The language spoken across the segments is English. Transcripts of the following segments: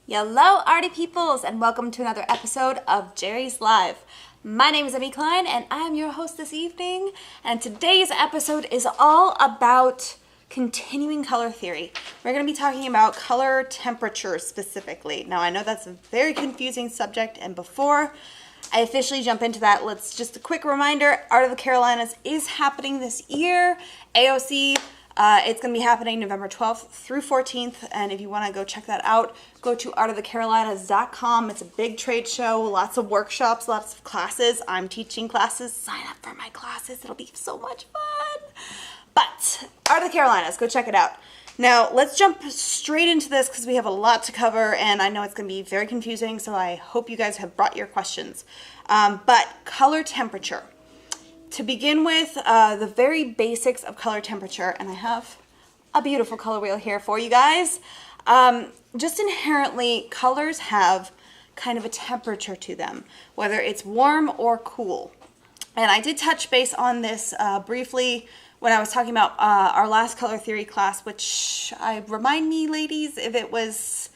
Hello, arty peoples, and welcome to another episode of Jerry's Live. My name is Emmy Klein, and I am your host this evening. And today's episode is all about continuing color theory. We're going to be talking about color temperature specifically. Now, I know that's a very confusing subject, and before I officially jump into that, let's just a quick reminder, Art of the Carolinas is happening this year. AOC, it's going to be happening November 12th through 14th, and if you want to go check that out, go to artofthecarolinas.com. It's a big trade show, lots of workshops, lots of classes. I'm teaching classes. Sign up for my classes. It'll be so much fun. But Art of the Carolinas, go check it out. Now, let's jump straight into this because we have a lot to cover, and I know it's going to be very confusing, so I hope you guys have brought your questions. But color temperature. To begin with, the very basics of color temperature, and I have a beautiful color wheel here for you guys. Just inherently, colors have kind of a temperature to them, whether it's warm or cool. And I did touch base on this briefly when I was talking about our last color theory class, which remind me, ladies, if it was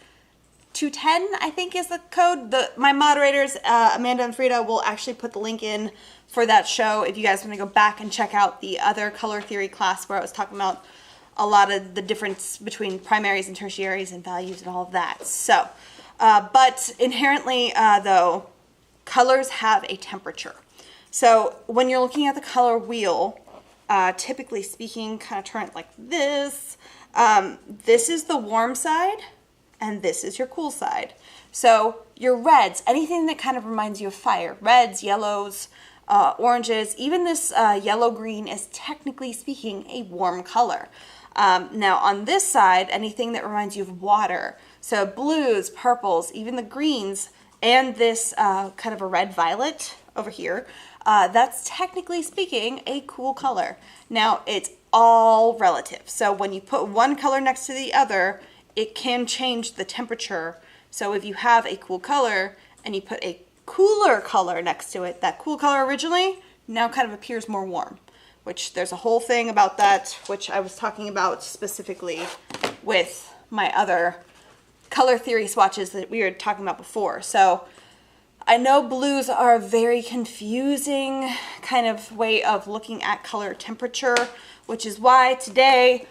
210, I think is the code. My moderators, Amanda and Frida, will actually put the link in for that show if you guys want to go back and check out the other color theory class where I was talking about a lot of the difference between primaries and tertiaries and values and all of that. So, but inherently, though, colors have a temperature. So when you're looking at the color wheel, typically speaking, kind of turn it like this. This is the warm side, and this is your cool side. So your reds, anything that kind of reminds you of fire, reds, yellows, oranges, even this yellow-green is technically speaking a warm color. Now on this side, anything that reminds you of water, so blues, purples, even the greens, and this kind of a red-violet over here, that's technically speaking a cool color. Now it's all relative. So when you put one color next to the other, it can change the temperature. So if you have a cool color and you put a cooler color next to it, that cool color originally now kind of appears more warm, which there's a whole thing about that, which I was talking about specifically with my other color theory swatches that we were talking about before. So I know blues are a very confusing kind of way of looking at color temperature, which is why today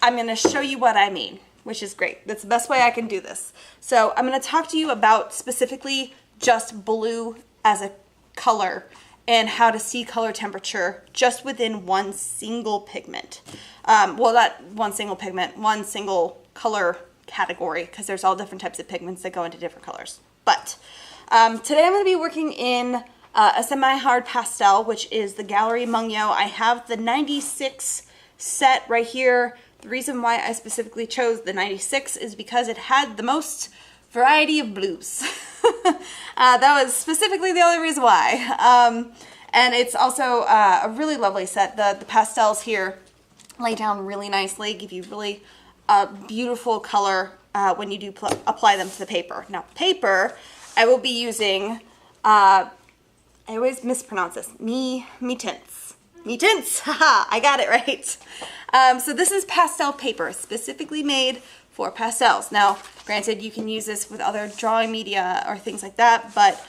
I'm going to show you what I mean, which is great. That's the best way I can do this. So I'm going to talk to you about specifically just blue as a color and how to see color temperature just within one single pigment. Well, not one single pigment, one single color category, because there's all different types of pigments that go into different colors. But today I'm going to be working in a semi-hard pastel, which is the Gallery Mungyo. I have the 96 set right here. The reason why I specifically chose the 96 is because it had the most variety of blues. That was specifically the only reason why. And it's also a really lovely set. The pastels here lay down really nicely, give you really beautiful color when you do apply them to the paper. Now, paper, I will be using, I always mispronounce this, me tints. Me tints, haha, I got it right. So this is pastel paper, specifically made for pastels. Now, granted, you can use this with other drawing media or things like that, but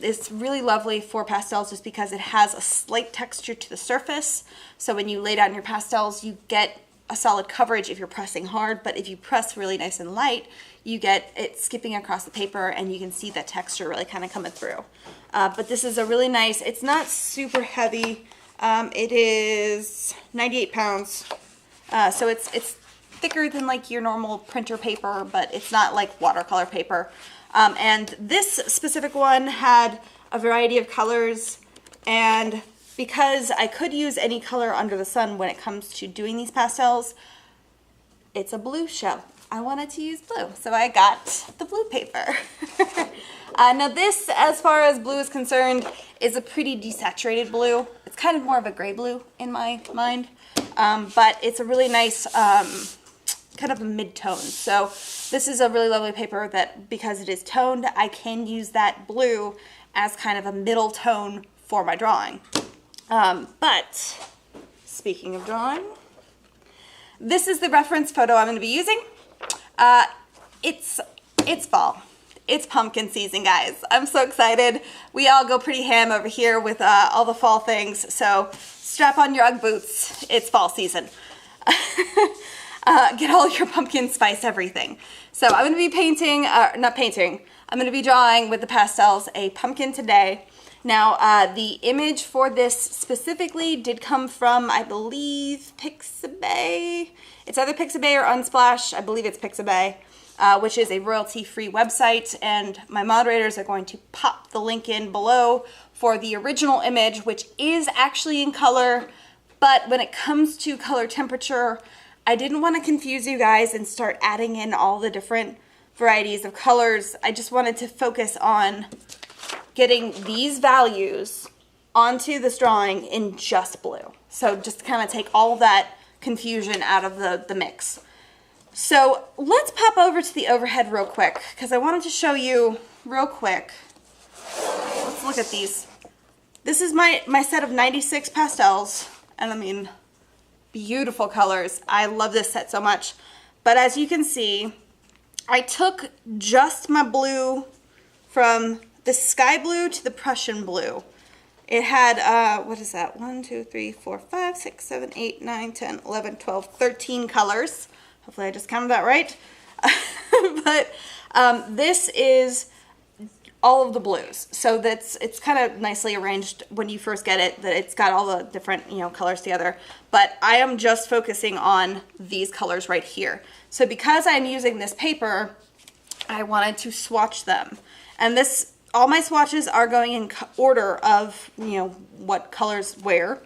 it's really lovely for pastels just because it has a slight texture to the surface. So when you lay down your pastels, you get a solid coverage if you're pressing hard, but if you press really nice and light, you get it skipping across the paper and you can see that texture really kind of coming through. But this is a really nice, it's not super heavy. It is 98 pounds. So it's thicker than like your normal printer paper, but it's not like watercolor paper. And this specific one had a variety of colors, and because I could use any color under the sun when it comes to doing these pastels, it's a blue show. I wanted to use blue, so I got the blue paper. Now this, as far as blue is concerned, is a pretty desaturated blue. It's kind of more of a gray blue in my mind, but it's a really nice kind of a mid-tone. So this is a really lovely paper that, because it is toned, I can use that blue as kind of a middle tone for my drawing. But speaking of drawing, this is the reference photo I'm going to be using. It's It's fall. It's pumpkin season, guys. I'm so excited. We all go pretty ham over here with all the fall things, so strap on your Ugg boots. It's fall season. Get all your pumpkin spice everything. So I'm going to be painting, not painting, I'm going to be drawing with the pastels a pumpkin today. Now, the image for this specifically did come from, I believe, Pixabay. It's either Pixabay or Unsplash. I believe it's Pixabay, which is a royalty-free website, and my moderators are going to pop the link in below for the original image, which is actually in color, but when it comes to color temperature, I didn't want to confuse you guys and start adding in all the different varieties of colors. I just wanted to focus on getting these values onto this drawing in just blue. So just kind of take all of that confusion out of the mix. So let's pop over to the overhead real quick because I wanted to show you real quick. Let's look at these. This is my set of 96 pastels, and I mean, beautiful colors. I love this set so much. But as you can see, I took just my blue from the sky blue to the Prussian blue. It had, what is that? 1, 2, 3, 4, 5, 6, 7, 8, 9, 10, 11, 12, 13 colors. Hopefully I just counted that right. But this is all of the blues. So it's kind of nicely arranged when you first get it, that it's got all the different, colors together. But I am just focusing on these colors right here. So because I'm using this paper, I wanted to swatch them. And all my swatches are going in order of, what colors where,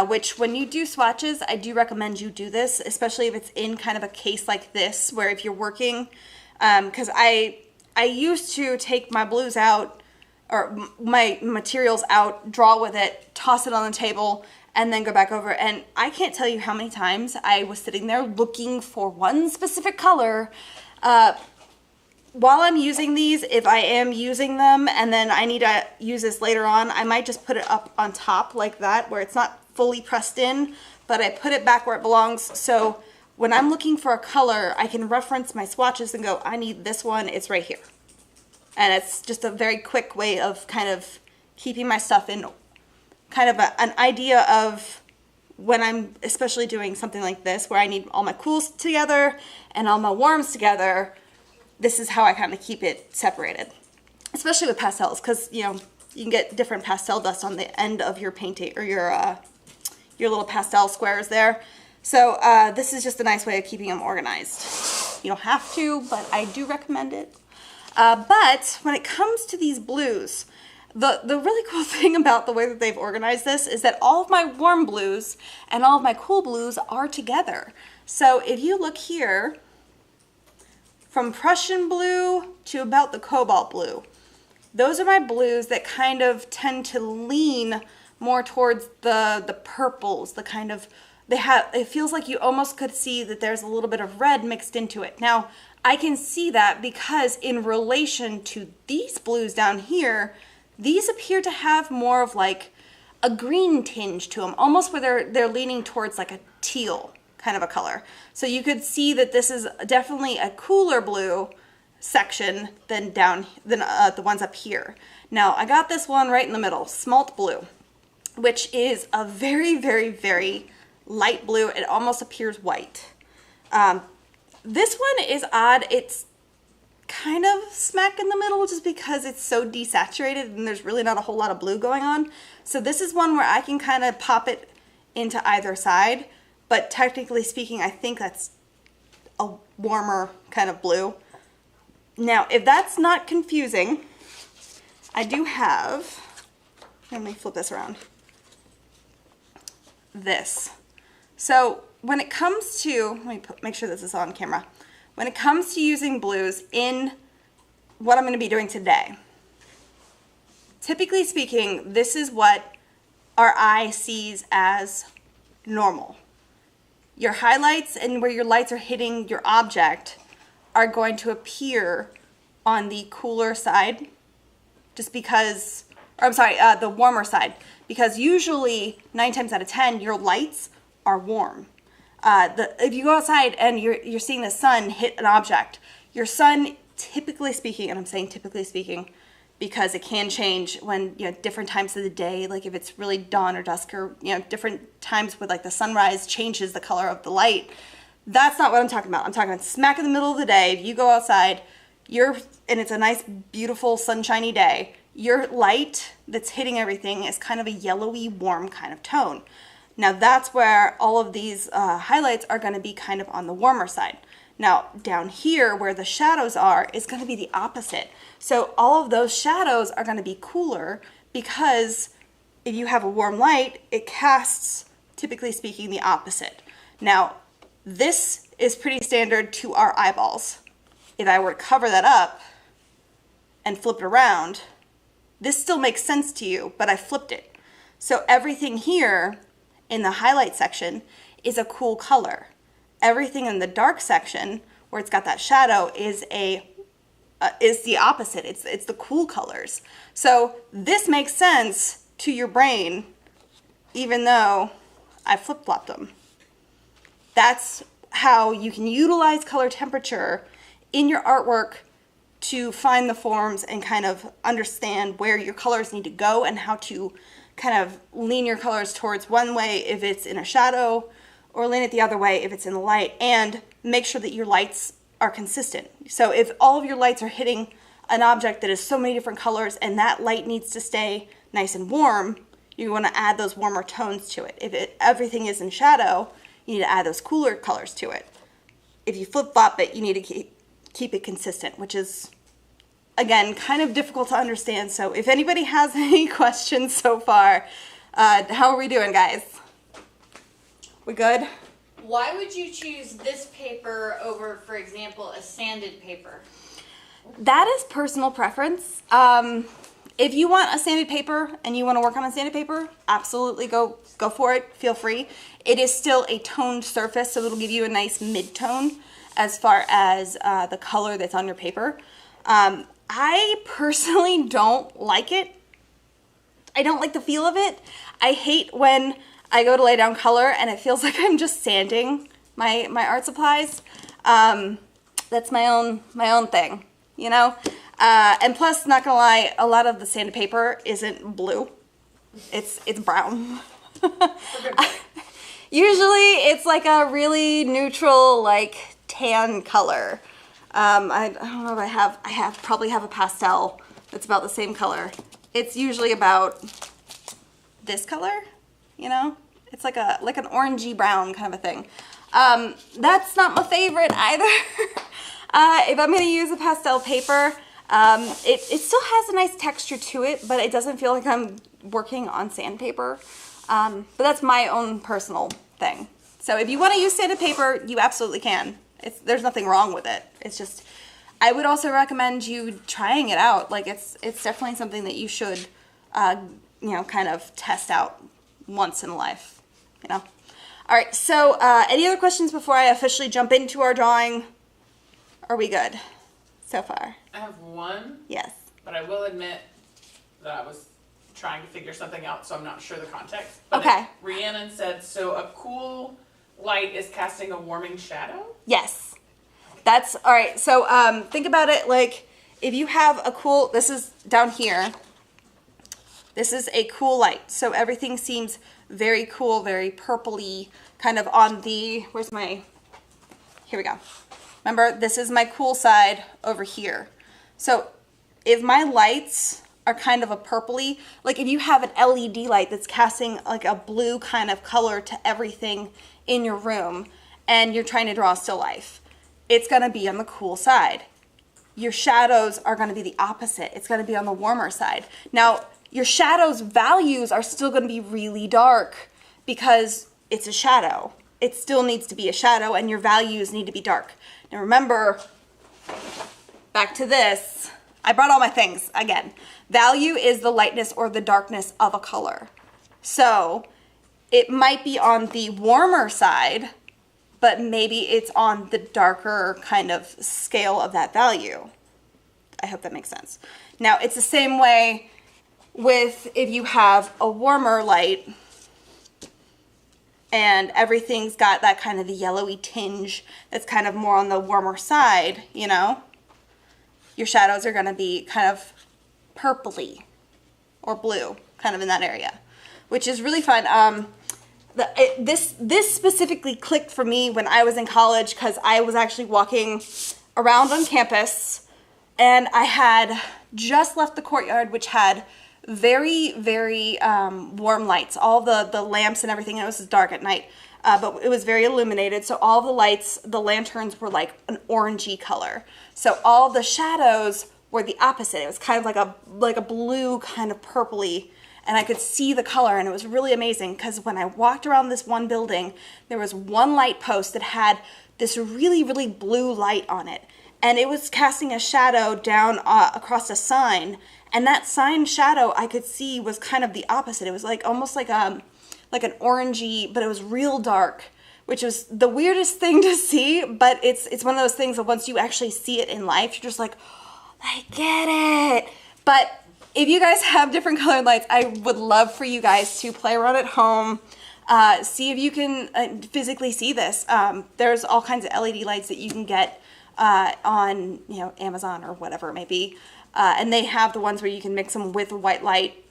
which when you do swatches, I do recommend you do this, especially if it's in kind of a case like this, where if you're working, because I used to take my blues out, or my materials out, draw with it, toss it on the table, and then go back over. And I can't tell you how many times I was sitting there looking for one specific color. While I'm using these, if I am using them and then I need to use this later on, I might just put it up on top like that, where it's not fully pressed in, but I put it back where it belongs. So when I'm looking for a color, I can reference my swatches and go, I need this one, it's right here. And it's just a very quick way of kind of keeping my stuff in kind of an idea of when I'm especially doing something like this, where I need all my cools together and all my warms together. This is how I kind of keep it separated, especially with pastels, because you can get different pastel dust on the end of your painting or your little pastel squares there. So this is just a nice way of keeping them organized. You don't have to, but I do recommend it. But when it comes to these blues, the really cool thing about the way that they've organized this is that all of my warm blues and all of my cool blues are together. So if you look here, from Prussian blue to about the cobalt blue, those are my blues that kind of tend to lean more towards the purples, the kind of, it feels like you almost could see that there's a little bit of red mixed into it. Now, I can see that because in relation to these blues down here, these appear to have more of like a green tinge to them, almost where they're leaning towards like a teal kind of a color. So you could see that this is definitely a cooler blue section than the ones up here. Now I got this one right in the middle, smalt blue, which is a very, very, very light blue. It almost appears white. This one is odd. It's kind of smack in the middle just because it's so desaturated and there's really not a whole lot of blue going on. So this is one where I can kind of pop it into either side. But technically speaking, I think that's a warmer kind of blue. Now, if that's not confusing, I do have, let me flip this around, this. So when it comes to, let me make sure this is on camera. When it comes to using blues in what I'm going to be doing today, typically speaking, this is what our eye sees as normal. Your highlights and where your lights are hitting your object are going to appear on the cooler side, just because, or I'm sorry, the warmer side, because usually 9 times out of 10 your lights are warm. If you go outside and you're seeing the sun hit an object, your sun typically speaking, and I'm saying typically speaking because it can change when, you know, different times of the day, like if it's really dawn or dusk, or, you know, different times with like the sunrise changes the color of the light. That's not what I'm talking about. I'm talking about smack in the middle of the day. If you go outside, and it's a nice, beautiful, sunshiny day, your light that's hitting everything is kind of a yellowy, warm kind of tone. Now that's where all of these highlights are going to be kind of on the warmer side. Now down here where the shadows are is going to be the opposite. So all of those shadows are going to be cooler because if you have a warm light, it casts, typically speaking, the opposite. Now this is pretty standard to our eyeballs. If I were to cover that up and flip it around, this still makes sense to you, but I flipped it. So everything here in the highlight section is a cool color. Everything in the dark section, where it's got that shadow, is the opposite. It's the cool colors. So this makes sense to your brain, even though I flip-flopped them. That's how you can utilize color temperature in your artwork to find the forms and kind of understand where your colors need to go and how to kind of lean your colors towards one way if it's in a shadow, or lean it the other way if it's in the light, and make sure that your lights are consistent. So if all of your lights are hitting an object that is so many different colors and that light needs to stay nice and warm, you want to add those warmer tones to it. If everything is in shadow, you need to add those cooler colors to it. If you flip-flop it, you need to keep it consistent, which is, again, kind of difficult to understand. So if anybody has any questions so far, how are we doing, guys? We good? Why would you choose this paper over, for example, a sanded paper? That is personal preference. If you want a sanded paper and you want to work on a sanded paper, absolutely go for it. Feel free. It is still a toned surface, so it'll give you a nice mid-tone as far as the color that's on your paper. I personally don't like it. I don't like the feel of it. I hate when I go to lay down color and it feels like I'm just sanding my art supplies. That's my own thing, you know? And plus, not gonna lie, a lot of the sanded paper isn't blue. It's brown. Usually it's like a really neutral, like tan color. I don't know if I probably have a pastel that's about the same color. It's usually about this color, you know? It's like an orangey brown kind of a thing. That's not my favorite either. If I'm gonna use a pastel paper, it still has a nice texture to it, but it doesn't feel like I'm working on sandpaper. But that's my own personal thing. So if you want to use sanded paper, you absolutely can. There's nothing wrong with it. It's just, I would also recommend you trying it out. Like it's definitely something that you should, you know, kind of test out once in a life, you know. All right, so any other questions before I officially jump into our drawing? Are we good so far? I have one. Yes. But I will admit that I was trying to figure something out, so I'm not sure the context. But Okay. Rhiannon said, so a cool light is casting a warming shadow? Yes. That's, all right, so think about it like if you have a cool, this is down here, this is a cool light. So everything seems very cool, very purpley, kind of on the, where's my, here we go. Remember, this is my cool side over here. So if my lights are kind of a purpley, like if you have an LED light that's casting like a blue kind of color to everything in your room and you're trying to draw a still life, it's gonna be on the cool side. Your shadows are gonna be the opposite. It's gonna be on the warmer side. Now, your shadows values are still gonna be really dark because it's a shadow. It still needs to be a shadow and your values need to be dark. Now remember, back to this, I brought all my things again. Value is the lightness or the darkness of a color. So it might be on the warmer side, but maybe it's on the darker kind of scale of that value. I hope that makes sense. Now it's the same way with if you have a warmer light and everything's got that kind of yellowy tinge that's kind of more on the warmer side, you know? your shadows are going to be kind of purpley or blue, kind of in that area, which is really fun. This specifically clicked for me when I was in college because I was actually walking around on campus and I had just left the courtyard, which had very, very warm lights. All the lamps and everything, it was dark at night, but it was very illuminated. So all the lights, the lanterns were like an orangey color. So all the shadows were the opposite. It was kind of like a blue, kind of purpley, and I could see the color, and it was really amazing because when I walked around this one building, there was one light post that had this really, really blue light on it, and it was casting a shadow down across a sign, and that sign shadow I could see was kind of the opposite. It was like almost like an orangey, but it was real dark, which was the weirdest thing to see, but it's one of those things that once you actually see it in life, you're just like, oh, I get it. But if you guys have different colored lights, I would love for you guys to play around at home, see if you can physically see this. There's all kinds of LED lights that you can get on, Amazon or whatever it may be, and they have the ones where you can mix them with a white light,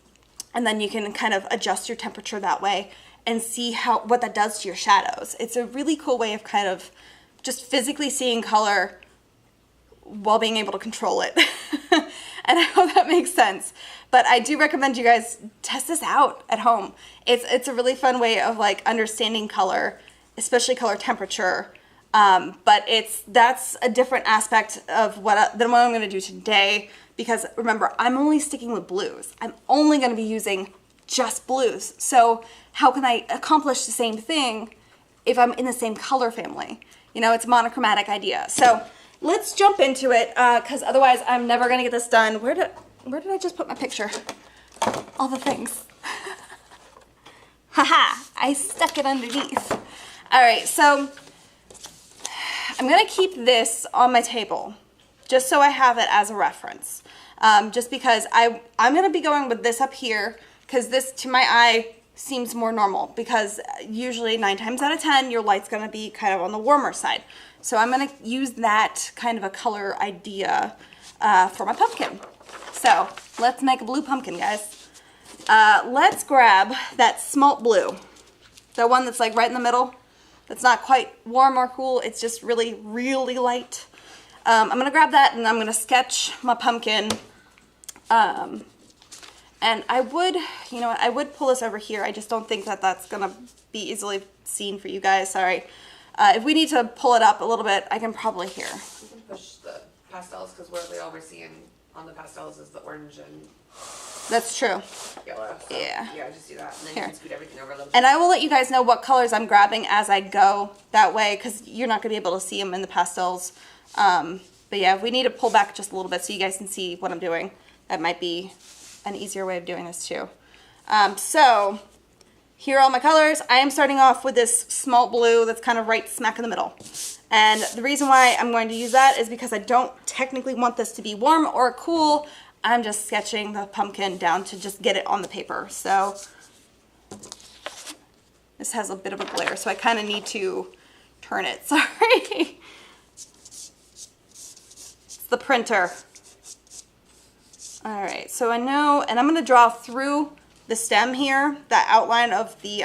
and then you can kind of adjust your temperature that way and see what that does to your shadows. It's a really cool way of kind of just physically seeing color while being able to control it. And I hope that makes sense. But I do recommend you guys test this out at home. It's a really fun way of like understanding color, especially color temperature. But that's a different aspect of than what I'm going to do today, because remember, I'm only sticking with blues. I'm only going to be using just blues. So how can I accomplish the same thing if I'm in the same color family? It's a monochromatic idea. So let's jump into it, because otherwise I'm never going to get this done. Where did I just put my picture? All the things. Haha, I stuck it underneath. All right, so I'm going to keep this on my table just so I have it as a reference. Just because I'm going to be going with this up here, because this, to my eye, seems more normal, because usually 9 times out of 10 your light's going to be kind of on the warmer side. So I'm going to use that kind of a color idea for my pumpkin. So let's make a blue pumpkin, guys. Let's grab that smalt blue, the one that's like right in the middle. That's not quite warm or cool. It's just really, really light. I'm going to grab that and I'm going to sketch my pumpkin. And I would, I would pull this over here. I just don't think that that's going to be easily seen for you guys. Sorry. If we need to pull it up a little bit, I can probably here. You can push the pastels, because what all we're seeing on the pastels is the orange and That's true. yellow. So, Yeah. Yeah, just do that. And then Here. you can scoot everything over a little bit. And I will let you guys know what colors I'm grabbing as I go that way, because you're not going to be able to see them in the pastels. But yeah, we need to pull back just a little bit so you guys can see what I'm doing. That might be an easier way of doing this too. So here are all my colors. I am starting off with this smalt blue that's kind of right smack in the middle. And the reason why I'm going to use that is because I don't technically want this to be warm or cool. I'm just sketching the pumpkin down to just get it on the paper. So this has a bit of a glare, so I kind of need to turn it. Sorry. It's the printer. All right, so I know, and I'm going to draw through the stem here, that outline of the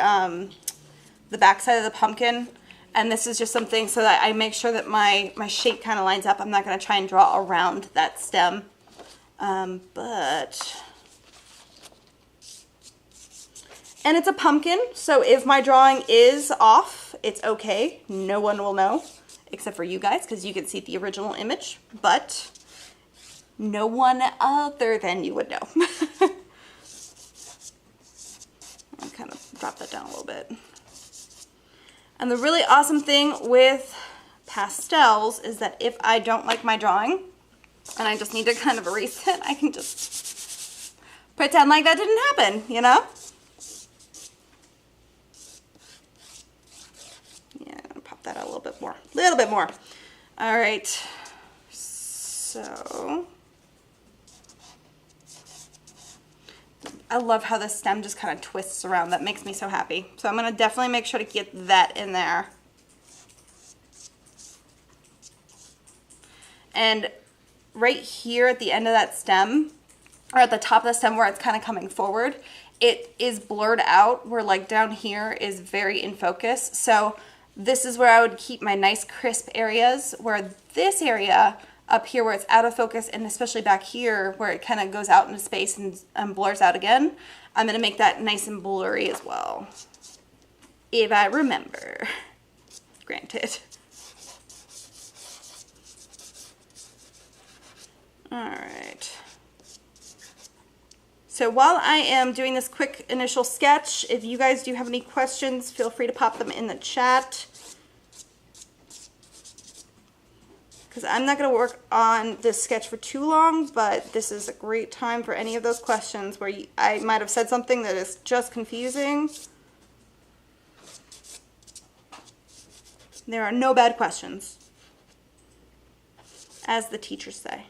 back side of the pumpkin. And this is just something so that I make sure that my shape kind of lines up. I'm not going to try and draw around that stem. And it's a pumpkin, so if my drawing is off, it's okay. No one will know, except for you guys, because you can see the original image, but no one other than you would know. I'll kind of drop that down a little bit. And the really awesome thing with pastels is that if I don't like my drawing, and I just need to kind of erase it, I can just pretend like that didn't happen, you know? Yeah, I'm gonna pop that out a little bit more. All right, so I love how the stem just kind of twists around. That makes me so happy. So I'm gonna definitely make sure to get that in there. And right here at the end of that stem, or at the top of the stem where it's kind of coming forward, it is blurred out, where like down here is very in focus. So this is where I would keep my nice crisp areas, where this area up here where it's out of focus, and especially back here where it kind of goes out into space and blurs out again, I'm going to make that nice and blurry as well, if I remember. Granted. All right. So while I am doing this quick initial sketch, if you guys do have any questions, feel free to pop them in the chat. Because I'm not going to work on this sketch for too long, but this is a great time for any of those questions where I might have said something that is just confusing. There are no bad questions, as the teachers say.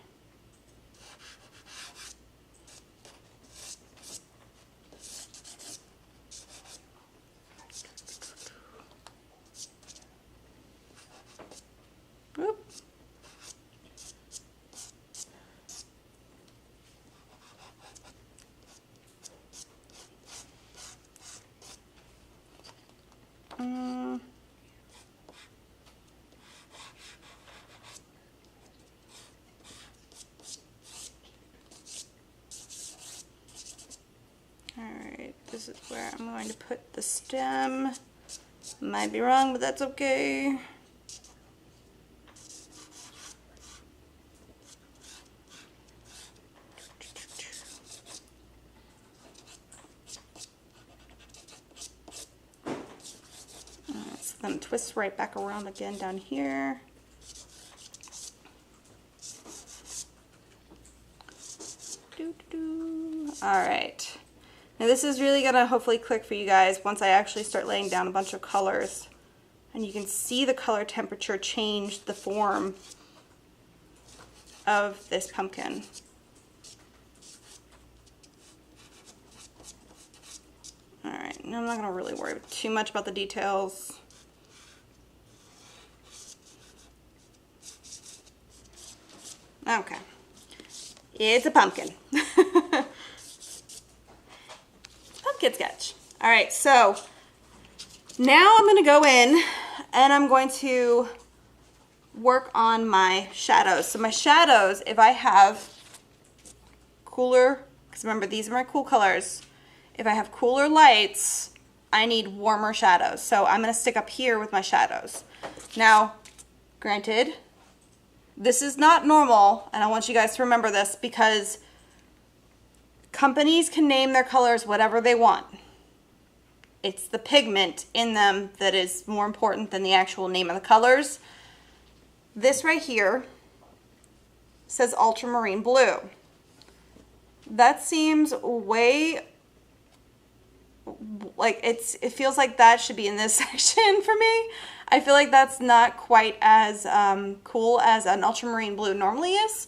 Whoop. Alright, this is where I'm going to put the stem. Might be wrong, but that's okay. So then twist right back around again down here. Alright. Now this is really going to hopefully click for you guys once I actually start laying down a bunch of colors. And you can see the color temperature change the form of this pumpkin. Alright, now I'm not going to really worry too much about the details. Okay. It's a pumpkin. Pumpkin sketch. Alright, so now I'm going to go in and I'm going to work on my shadows. So my shadows, if I have cooler, because remember these are my cool colors, if I have cooler lights, I need warmer shadows. So I'm going to stick up here with my shadows. Now, granted, this is not normal, and I want you guys to remember this because companies can name their colors whatever they want. It's the pigment in them that is more important than the actual name of the colors. This right here says ultramarine blue. That seems way, like it feels like that should be in this section for me. I feel like that's not quite as cool as an ultramarine blue normally is,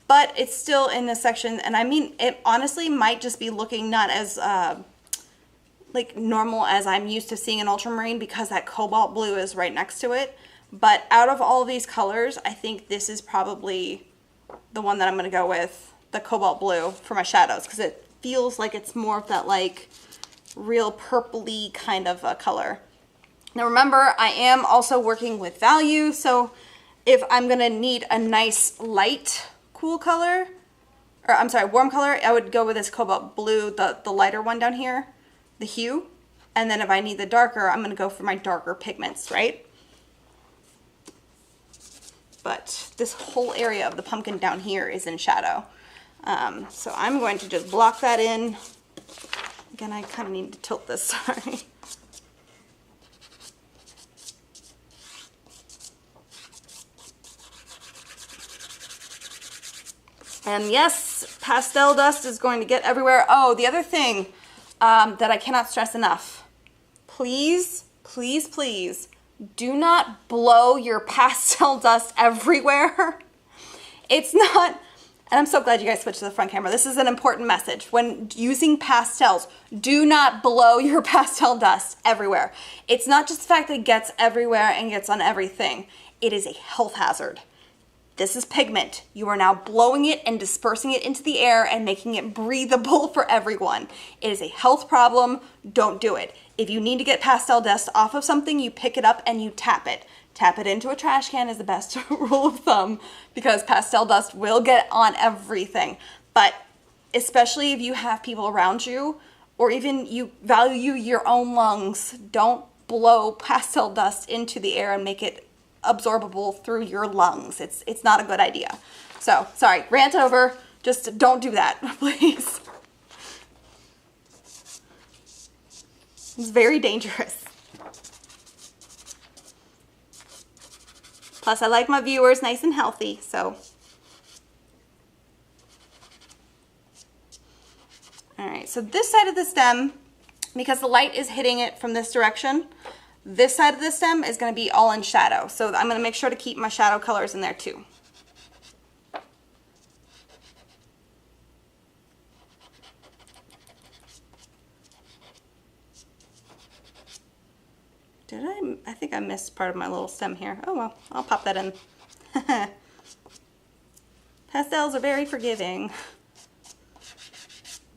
but it's still in this section. And I mean, it honestly might just be looking not as like normal as I'm used to seeing an ultramarine because that cobalt blue is right next to it. But out of all of these colors, I think this is probably the one that I'm going to go with, the cobalt blue for my shadows, because it feels like it's more of that like real purpley kind of a color. Now remember, I am also working with value, so if I'm going to need a nice light cool color, or I'm sorry, warm color, I would go with this cobalt blue, the lighter one down here, the hue. And then if I need the darker, I'm going to go for my darker pigments, right? But this whole area of the pumpkin down here is in shadow. So I'm going to just block that in. Again, I kind of need to tilt this, sorry. And yes, pastel dust is going to get everywhere. Oh, the other thing that I cannot stress enough. Please, please, please do not blow your pastel dust everywhere. It's not, and I'm so glad you guys switched to the front camera. This is an important message. When using pastels, do not blow your pastel dust everywhere. It's not just the fact that it gets everywhere and gets on everything. It is a health hazard. This is pigment. You are now blowing it and dispersing it into the air and making it breathable for everyone. It is a health problem. Don't do it. If you need to get pastel dust off of something, you pick it up and you tap it. Tap it into a trash can is the best rule of thumb, because pastel dust will get on everything. But especially if you have people around you, or even you value your own lungs, don't blow pastel dust into the air and make it absorbable through your lungs. It's not a good idea. So, sorry, rant over. Just don't do that, please. It's very dangerous. Plus, I like my viewers nice and healthy, so. All right, so this side of the stem, because the light is hitting it from this direction, this side of the stem is going to be all in shadow. So I'm going to make sure to keep my shadow colors in there too. I think I missed part of my little stem here. Oh well, I'll pop that in. Pastels are very forgiving.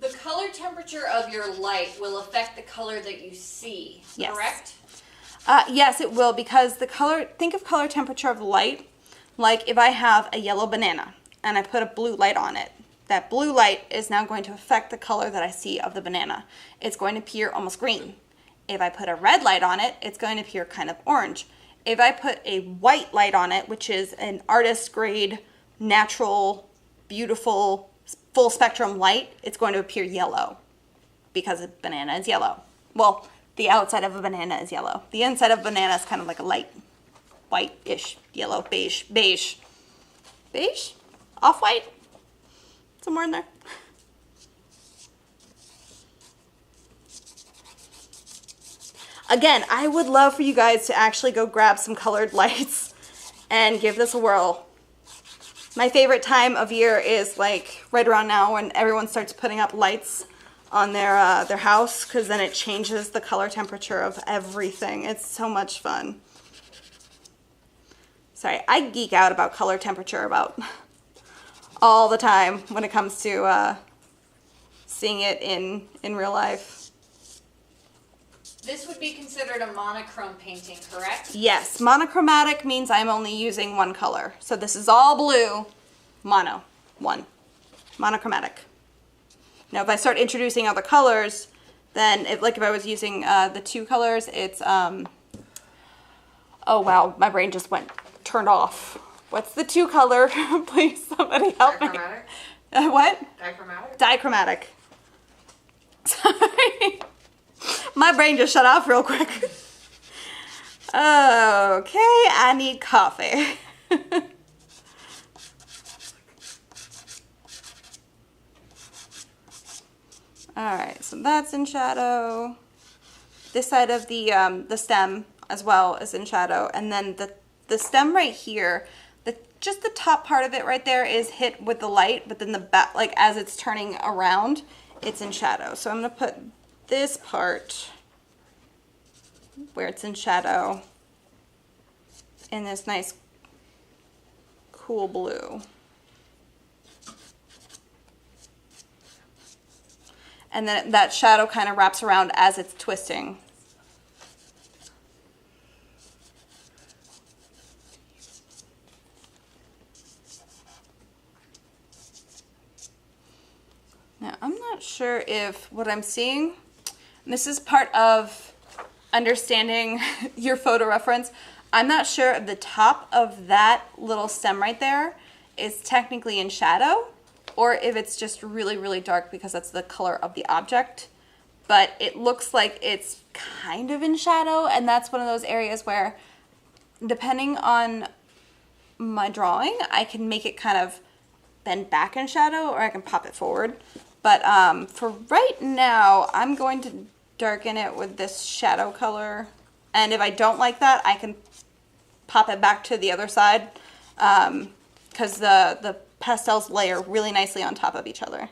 The color temperature of your light will affect the color that you see, Yes. correct? Yes, it will, because the color, think of color temperature of light, like if I have a yellow banana and I put a blue light on it, that blue light is now going to affect the color that I see of the banana. It's going to appear almost green. If I put a red light on it, it's going to appear kind of orange. If I put a white light on it, which is an artist grade, natural, beautiful, full spectrum light, it's going to appear yellow, because a banana is yellow. Well, the outside of a banana is yellow. The inside of a banana is kind of like a light white-ish yellow, beige. Beige? Off-white? Somewhere in there. Again, I would love for you guys to actually go grab some colored lights and give this a whirl. My favorite time of year is like right around now, when everyone starts putting up lights on their house, because then it changes the color temperature of everything. It's so much fun. Sorry, I geek out about color temperature about all the time when it comes to seeing it in real life. This would be considered a monochrome painting, correct? Yes, monochromatic means I'm only using one color. So this is all blue, one, monochromatic. Now, if I start introducing other colors, then if I was using the two colors, it's, oh wow, my brain just turned off. What's the two color? Please, somebody help me. Dichromatic? What? Dichromatic? Dichromatic. Sorry. My brain just shut off real quick. Okay, I need coffee. Alright, so that's in shadow. This side of the stem as well is in shadow. And then the stem right here, just the top part of it right there is hit with the light, but then the back, like as it's turning around, it's in shadow. So I'm going to put this part where it's in shadow in this nice cool blue. And then that shadow kind of wraps around as it's twisting. Now, I'm not sure if what I'm seeing, and this is part of understanding your photo reference, I'm not sure if the top of that little stem right there is technically in shadow, or if it's just really, really dark because that's the color of the object. But it looks like it's kind of in shadow, and that's one of those areas where, depending on my drawing, I can make it kind of bend back in shadow, or I can pop it forward. But for right now, I'm going to darken it with this shadow color. And if I don't like that, I can pop it back to the other side, because the pastels layer really nicely on top of each other.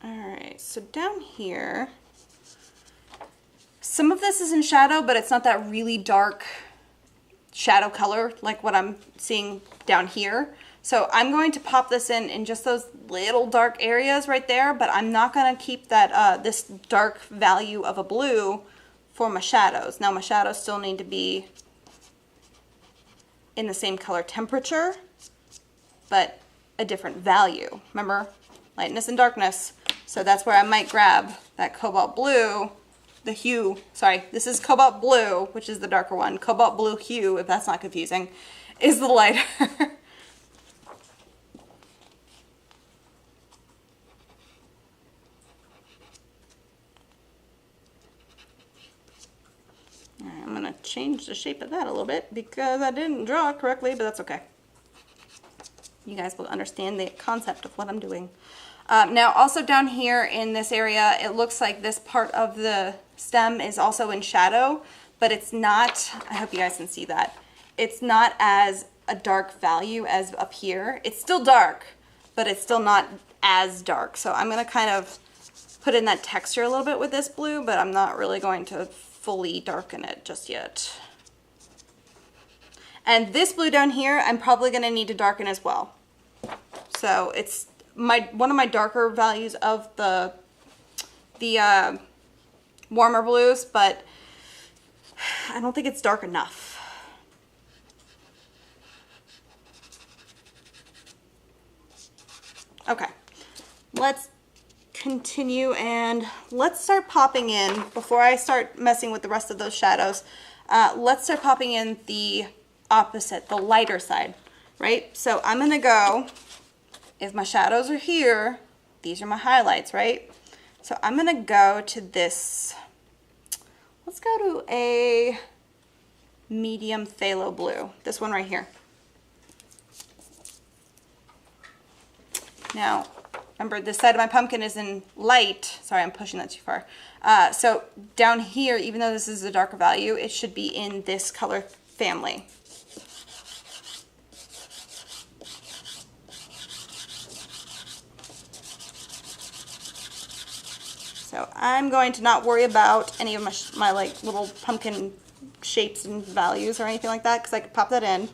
Alright, so down here, some of this is in shadow, but it's not that really dark shadow color like what I'm seeing down here. So I'm going to pop this in just those little dark areas right there, but I'm not going to keep that this dark value of a blue for my shadows. Now my shadows still need to be in the same color temperature, but a different value. Remember, lightness and darkness. So that's where I might grab that cobalt blue, the hue, sorry, this is cobalt blue, which is the darker one. Cobalt blue hue, if that's not confusing, is the lighter. I'm gonna change the shape of that a little bit because I didn't draw it correctly, but that's okay. You guys will understand the concept of what I'm doing. Now also down here in this area, it looks like this part of the stem is also in shadow, but it's not, I hope you guys can see that. It's not as a dark value as up here. It's still dark, but it's still not as dark. So I'm gonna kind of put in that texture a little bit with this blue, but I'm not really going to fully darken it just yet. And this blue down here, I'm probably gonna need to darken as well. So it's one of my darker values of the warmer blues, but I don't think it's dark enough. Okay, let's continue and let's start popping in, before I start messing with the rest of those shadows, let's start popping in the opposite, the lighter side, right? So I'm gonna go, if my shadows are here, these are my highlights, right? So I'm gonna go to this, let's go to a medium phthalo blue, this one right here. Now, remember, this side of my pumpkin is in light. Sorry, I'm pushing that too far. So down here, even though this is a darker value, it should be in this color family. So I'm going to not worry about any of my like little pumpkin shapes and values or anything like that, because I could pop that in.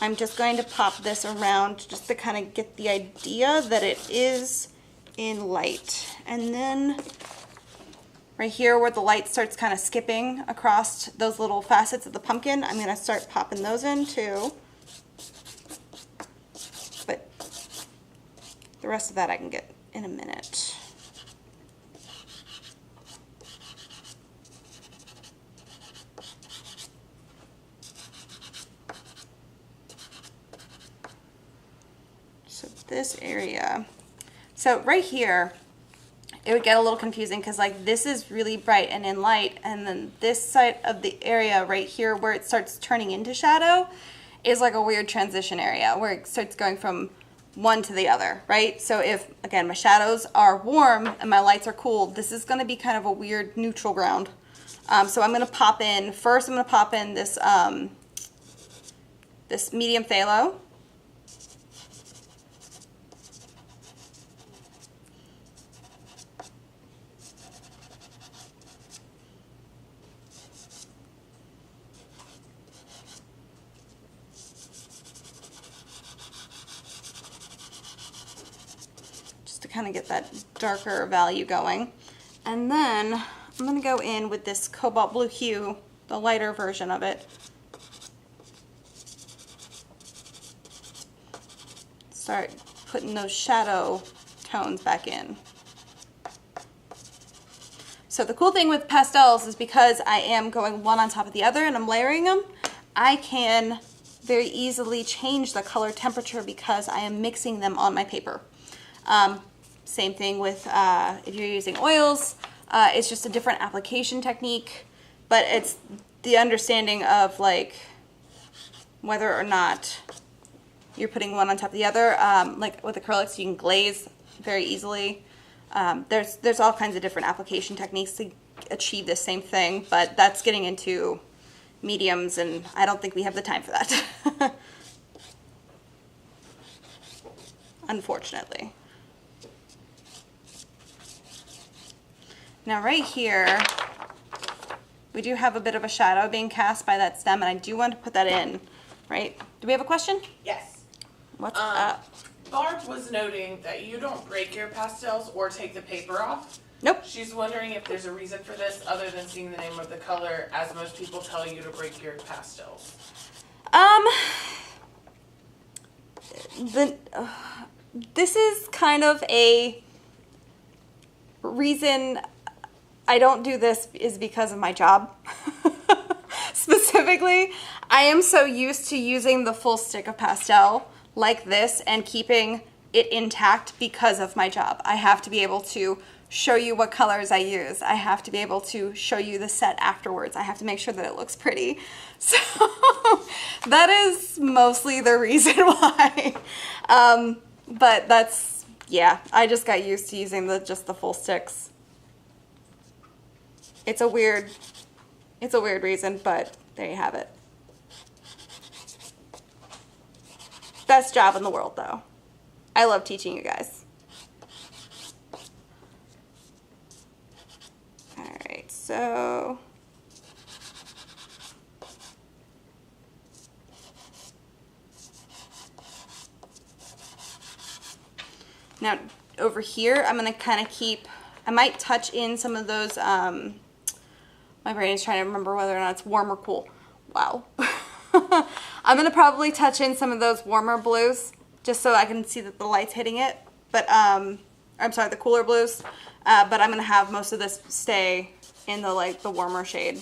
I'm just going to pop this around just to kind of get the idea that it is in light. And then right here where the light starts kind of skipping across those little facets of the pumpkin, I'm going to start popping those in too. But the rest of that I can get in a minute. This area. So right here, it would get a little confusing because like this is really bright and in light, and then this side of the area right here where it starts turning into shadow is like a weird transition area where it starts going from one to the other, right? So if, again, my shadows are warm and my lights are cool, this is going to be kind of a weird neutral ground. So I'm going to pop in, first I'm going to pop in this, this medium phthalo. Kind of get that darker value going. And then I'm going to go in with this cobalt blue hue, the lighter version of it. Start putting those shadow tones back in. So the cool thing with pastels is because I am going one on top of the other and I'm layering them, I can very easily change the color temperature because I am mixing them on my paper. Same thing with if you're using oils, it's just a different application technique, but it's the understanding of like whether or not you're putting one on top of the other. Like with acrylics, you can glaze very easily. There's all kinds of different application techniques to achieve the same thing, but that's getting into mediums, and I don't think we have the time for that. Unfortunately. Now right here, We do have a bit of a shadow being cast by that stem, and I do want to put that in, right? Do we have a question? Yes. What's up? Barb was noting that you don't break your pastels or take the paper off. Nope. She's wondering if there's a reason for this other than seeing the name of the color, as most people tell you to break your pastels. This is kind of a reason I don't do this is because of my job. Specifically, I am so used to using the full stick of pastel like this and keeping it intact because of my job. I have to be able to show you what colors I use. I have to be able to show you the set afterwards. I have to make sure that it looks pretty. So that is mostly the reason why. But that's, yeah, I just got used to using just the full sticks. It's a weird reason, but there you have it. Best job in the world, though. I love teaching you guys. All right, so now over here, I'm gonna kind of keep, I might touch in some of those, my brain is trying to remember whether or not it's warm or cool. Wow. I'm gonna probably touch in some of those warmer blues just so I can see that the light's hitting it. But, I'm sorry, the cooler blues. But I'm gonna have most of this stay in the warmer shade.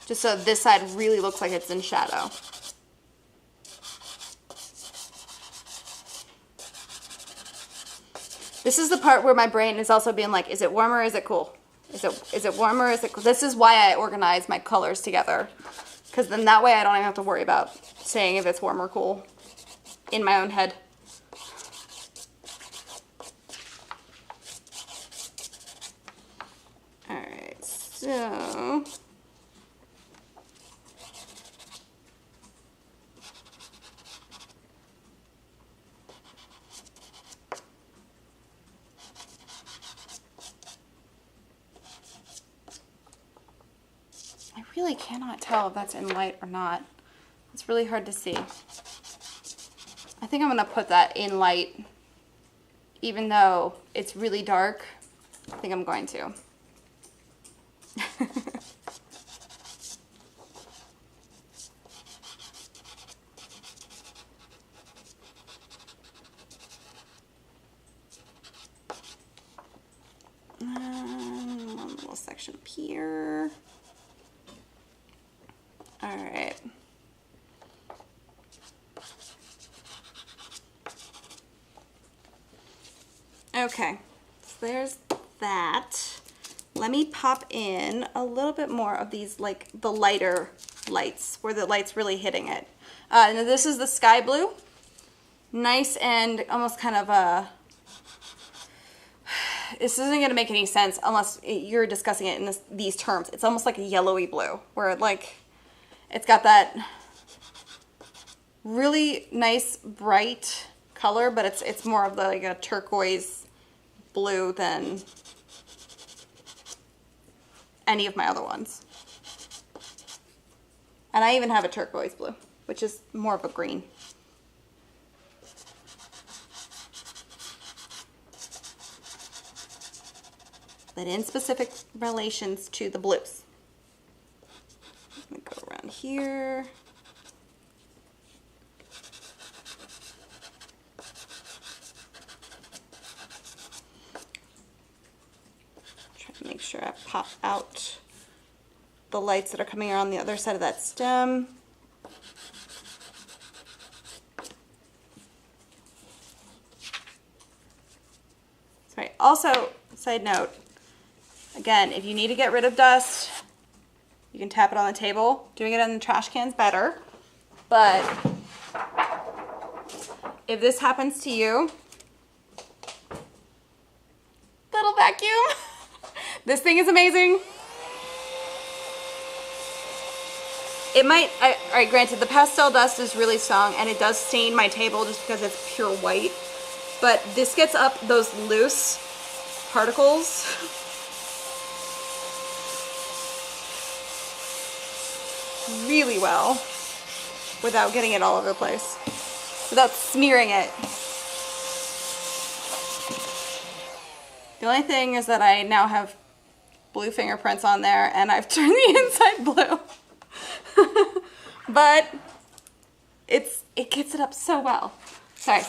Just so this side really looks like it's in shadow. This is the part where my brain is also being like, is it warm or is it cool? Is it warm or is it cool? This is why I organize my colors together. Because then that way I don't even have to worry about saying if it's warm or cool in my own head. Alright, so I really cannot tell if that's in light or not. It's really hard to see. I think I'm gonna put that in light, even though it's really dark. I think I'm going to. One little section up here. All right. Okay, so there's that. Let me pop in a little bit more of these, like the lighter lights, where the light's really hitting it. Now this is the sky blue. Nice and almost kind of a, this isn't going to make any sense unless you're discussing it in these terms. It's almost like a yellowy blue, where like it's got that really nice bright color, but it's more of like a turquoise blue than any of my other ones. And I even have a turquoise blue, which is more of a green. But in specific relations to the blues. I'm gonna go around here. Try to make sure I pop out the lights that are coming around the other side of that stem. Sorry. Also, side note, again, if you need to get rid of dust, you can tap it on the table. Doing it in the trash can's better. But if this happens to you, little vacuum. This thing is amazing. It might, all right, granted, the pastel dust is really strong and it does stain my table just because it's pure white. But this gets up those loose particles really well without getting it all over the place, without smearing it. The only thing is that I now have blue fingerprints on there and I've turned the inside blue. But it gets it up so well. Sorry.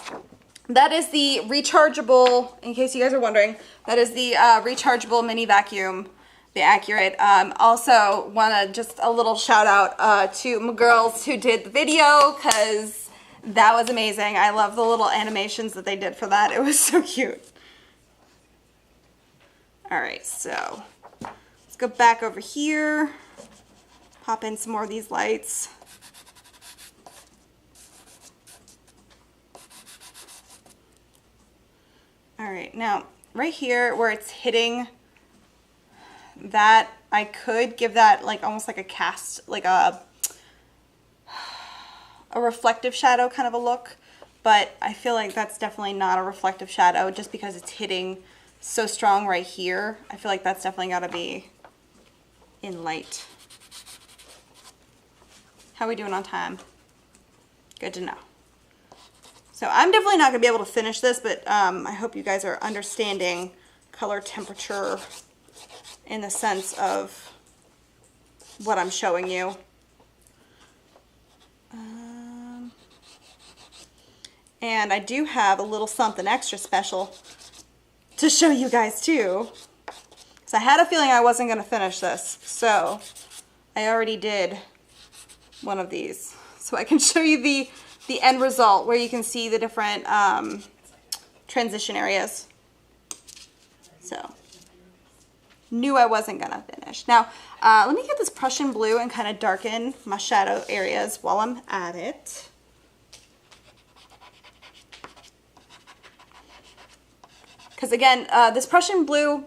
That is the rechargeable, in case you guys are wondering, that is the rechargeable mini vacuum, the Accurate. Also want to just a little shout out to my girls who did the video, because that was amazing. I love the little animations that they did for that. It was so cute. All right, so let's go back over here, pop in some more of these lights. All right, now right here where it's hitting that, I could give that like almost like a cast, like a reflective shadow kind of a look, but I feel like that's definitely not a reflective shadow just because it's hitting so strong right here. I feel like that's definitely got to be in light. How are we doing on time? Good to know. So I'm definitely not going to be able to finish this, but I hope you guys are understanding color temperature in the sense of what I'm showing you. And I do have a little something extra special to show you guys too. So I had a feeling I wasn't going to finish this, so I already did one of these. So I can show you the end result where you can see the different transition areas. So, knew I wasn't going to finish. Now, let me get this Prussian blue and kind of darken my shadow areas while I'm at it. Because again, this Prussian blue,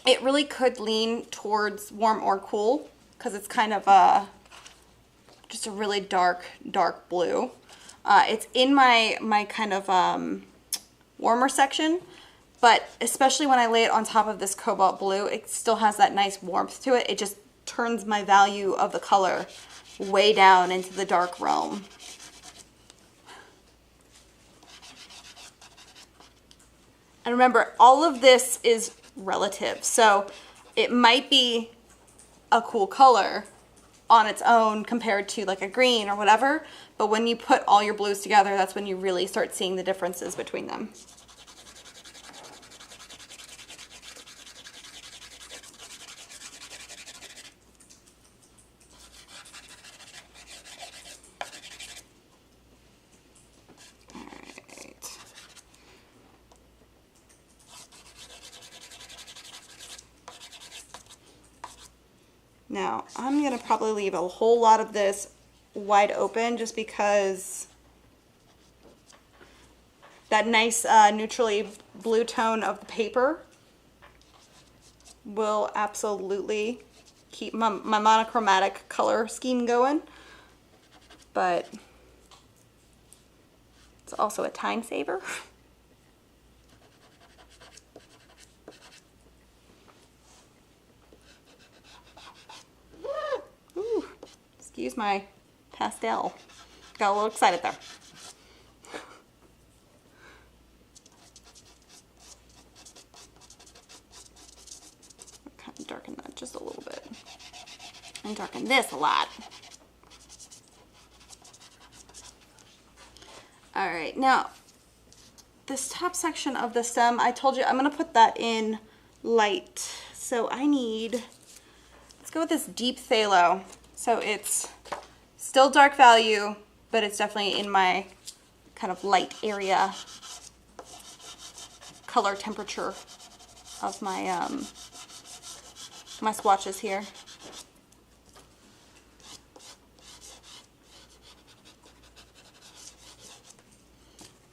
it really could lean towards warm or cool because it's kind of just a really dark blue. It's in my kind of warmer section, but especially when I lay it on top of this cobalt blue, it still has that nice warmth to it. It just turns my value of the color way down into the dark realm. And remember, all of this is relative, so it might be a cool color on its own compared to like a green or whatever, but when you put all your blues together, that's when you really start seeing the differences between them. Now, I'm going to probably leave a whole lot of this wide open just because that nice neutrally blue tone of the paper will absolutely keep my monochromatic color scheme going. But it's also a time saver. Excuse my pastel. Got a little excited there. Kind of darken that just a little bit. And darken this a lot. Alright, now this top section of the stem, I told you I'm going to put that in light. So I need, let's go with this deep phthalo. So it's still dark value, but it's definitely in my kind of light area color temperature of my my swatches here.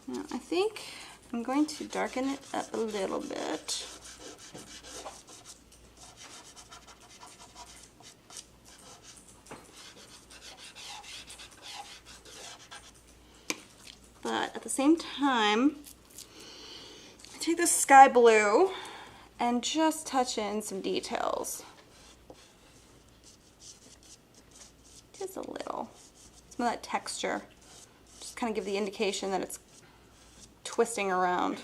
Now I think I'm going to darken it up a little bit. But at the same time, I take this sky blue and just touch in some details. just a little. Some of that texture. Just kind of give the indication that it's twisting around.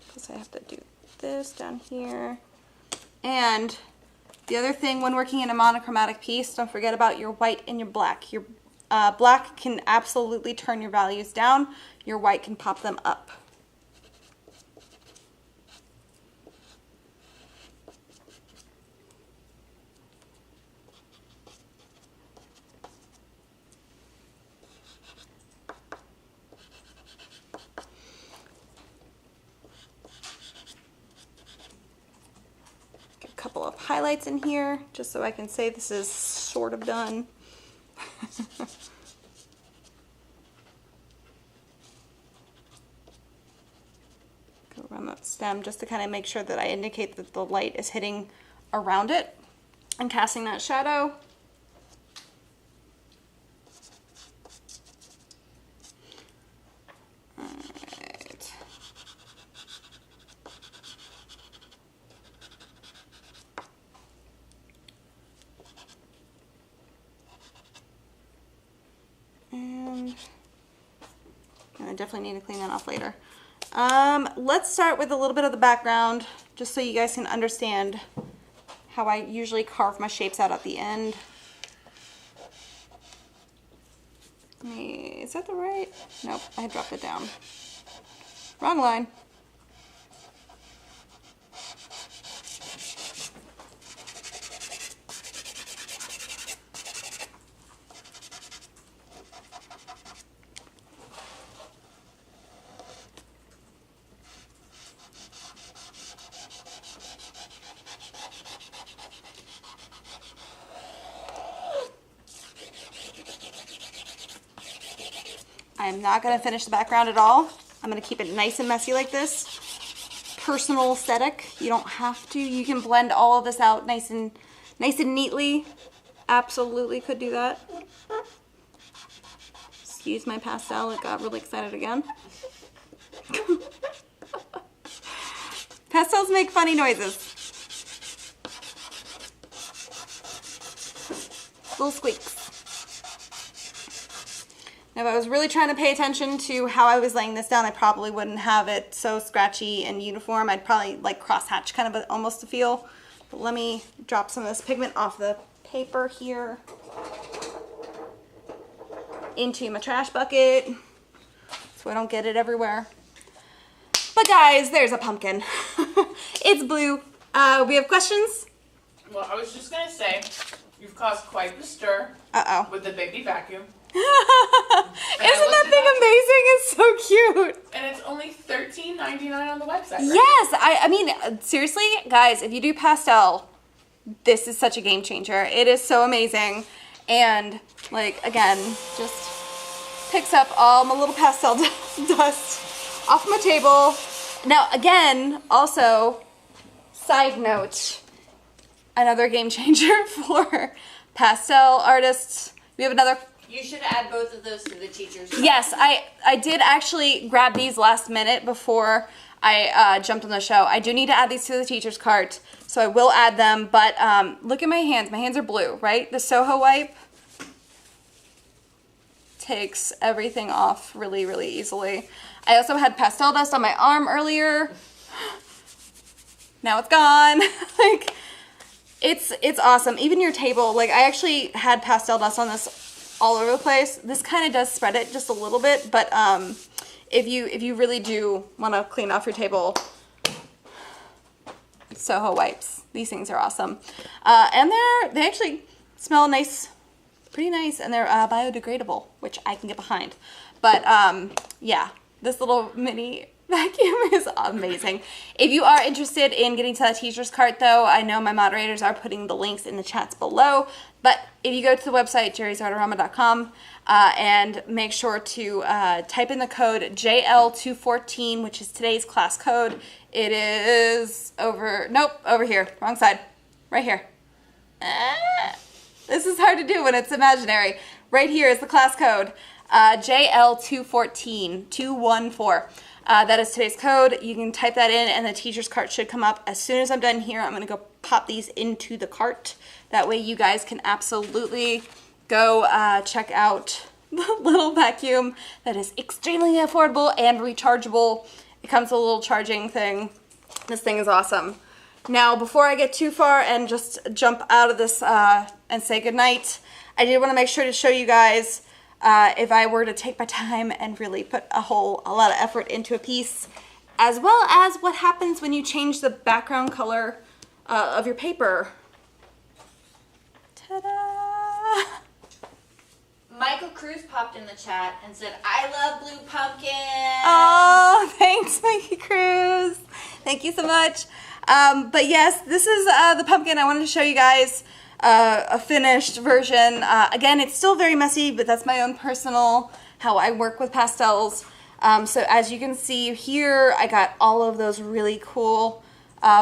Because I have to do this down here. And the other thing when working in a monochromatic piece, don't forget about your white and your black. Your black can absolutely turn your values down. Your white can pop them up. Couple of highlights in here just so I can say this is sort of done. Go around that stem just to kind of make sure that I indicate that the light is hitting around it and casting that shadow. And I definitely need to clean that off later. Let's start with a little bit of the background, just so you guys can understand how I usually carve my shapes out at the end. Is that the right? Nope, I dropped it down. Wrong line. I'm not going to finish the background at all. I'm going to keep it nice and messy like this. Personal aesthetic. You don't have to. You can blend all of this out nice and neatly. Absolutely could do that. Excuse my pastel. It got really excited again. Pastels make funny noises. Little squeaks. Now, if I was really trying to pay attention to how I was laying this down, I probably wouldn't have it so scratchy and uniform. I'd probably like crosshatch kind of almost a feel. But let me drop some of this pigment off the paper here into my trash bucket so I don't get it everywhere. But guys, there's a pumpkin. It's blue. We have questions? Well, I was just going to say, you've caused quite the stir with the baby vacuum. Isn't that thing amazing? It's so cute. And it's only $13.99 on the website, right? Yes, I mean, seriously, guys, if you do pastel, this is such a game changer. It is so amazing. And, like, again, just picks up all my little pastel dust off my table. Now, again, also, side note, another game changer for pastel artists. We have another... You should add both of those to the teacher's cart. Yes, I did actually grab these last minute before I jumped on the show. I do need to add these to the teacher's cart, so I will add them. But look at my hands. My hands are blue, right? The Soho wipe takes everything off really, really easily. I also had pastel dust on my arm earlier. Now it's gone. Like, it's awesome. Even your table, like I actually had pastel dust on this all over the place. This kind of does spread it just a little bit, but if you really do want to clean off your table, Soho wipes. These things are awesome, and they actually smell nice, pretty nice, and they're biodegradable, which I can get behind. But yeah, this little mini vacuum is amazing. If you are interested in getting to that teacher's cart, though, I know my moderators are putting the links in the chats below. But if you go to the website, jerrysartorama.com, and make sure to type in the code JL214, which is today's class code. It is over here, wrong side, right here. This is hard to do when it's imaginary. Right here is the class code, JL214, 214. That is today's code. You can type that in and the teacher's cart should come up. As soon as I'm done here, I'm going to go pop these into the cart. That way you guys can absolutely go check out the little vacuum that is extremely affordable and rechargeable. It comes with a little charging thing. This thing is awesome. Now, before I get too far and just jump out of this and say goodnight, I did want to make sure to show you guys if I were to take my time and really put a lot of effort into a piece, as well as what happens when you change the background color of your paper. Ta-da! Michael Cruz popped in the chat and said, I love blue pumpkin. Oh, thanks, Mikey Cruz. Thank you so much. But yes, this is the pumpkin. I wanted to show you guys a finished version. Again, it's still very messy, but that's my own personal, how I work with pastels. So as you can see here, I got all of those really cool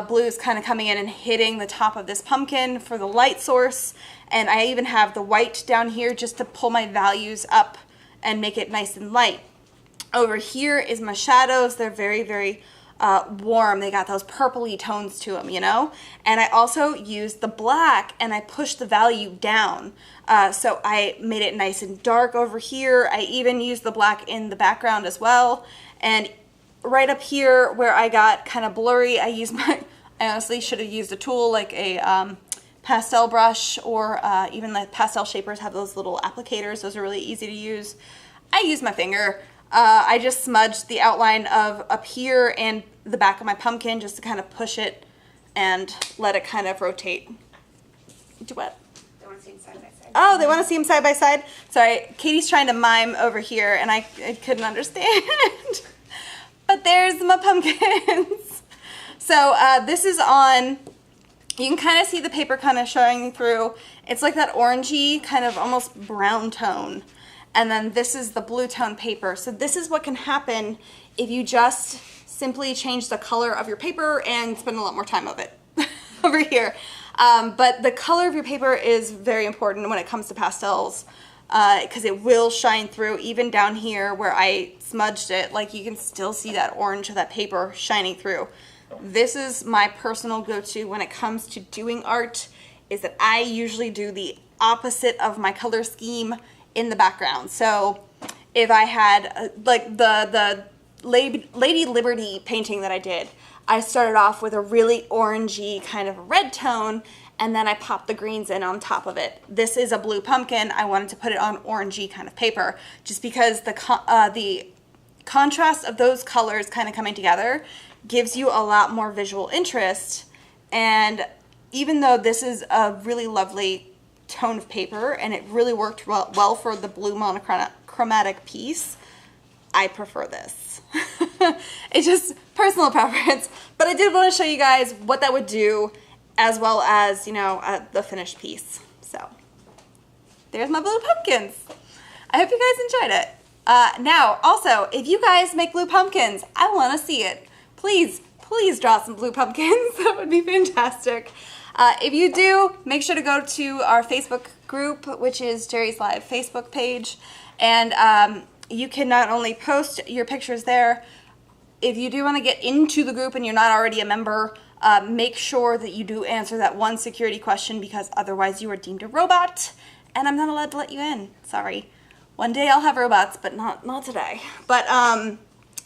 blues kind of coming in and hitting the top of this pumpkin for the light source. And I even have the white down here just to pull my values up and make it nice and light. Over here is my shadows. They're very, very warm. They got those purpley tones to them, you know? And I also used the black and I pushed the value down. So I made it nice and dark over here. I even used the black in the background as well. And right up here where I got kind of blurry, I honestly should have used a tool like a pastel brush, or even the pastel shapers have those little applicators. Those are really easy to use. I use my finger. I just smudged the outline of up here and the back of my pumpkin just to kind of push it and let it kind of rotate. Do what? They want to see them side by side. Oh, they want to see them side by side? Sorry, Katie's trying to mime over here and I couldn't understand. But there's my pumpkins. So this is on, you can kind of see the paper kind of showing through. It's like that orangey kind of almost brown tone. And then this is the blue tone paper. So this is what can happen if you just simply change the color of your paper and spend a lot more time of it over here. But the color of your paper is very important when it comes to pastels because it will shine through even down here where I smudged it. Like you can still see that orange of that paper shining through. This is my personal go-to when it comes to doing art, is that I usually do the opposite of my color scheme in the background. So if I had like the Lady Liberty painting that I did, I started off with a really orangey kind of red tone and then I popped the greens in on top of it. This is a blue pumpkin. I wanted to put it on orangey kind of paper just because the contrast of those colors kind of coming together gives you a lot more visual interest. And even though this is a really lovely tone of paper and it really worked well for the blue monochromatic piece, I prefer this. It's just personal preference, but I did want to show you guys what that would do as well as, you know, the finished piece. So there's my blue pumpkins. I hope you guys enjoyed it. Now, also, if you guys make blue pumpkins, I want to see it. Please draw some blue pumpkins. That would be fantastic. If you do, make sure to go to our Facebook group, which is Jerry's Live Facebook page. And you can not only post your pictures there, if you do want to get into the group and you're not already a member, make sure that you do answer that one security question, because otherwise you are deemed a robot and I'm not allowed to let you in. Sorry. One day I'll have robots, but not today. But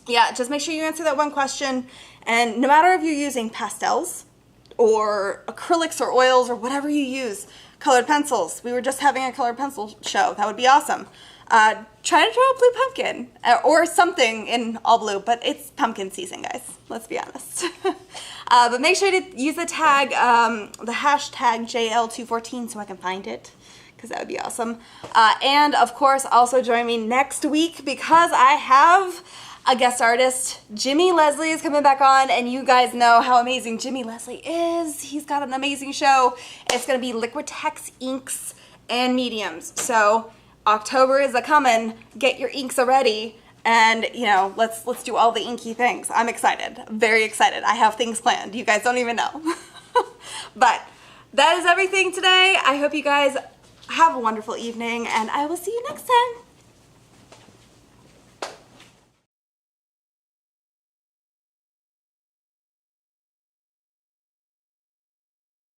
yeah, just make sure you answer that one question. And no matter if you're using pastels or acrylics or oils or whatever you use, colored pencils. We were just having a colored pencil show. That would be awesome. Try to draw a blue pumpkin or something in all blue, but it's pumpkin season, guys. Let's be honest. But make sure to use the tag, the hashtag JL214 so I can find it, because that would be awesome. And of course, also join me next week because I have a guest artist. Jimmy Leslie is coming back on, and you guys know how amazing Jimmy Leslie is. He's got an amazing show. It's going to be Liquitex inks and mediums. So October is a-coming. Get your inks ready, and you know, let's do all the inky things. I'm excited, very excited. I have things planned. You guys don't even know. But that is everything today. I hope you guys have a wonderful evening, and I will see you next time.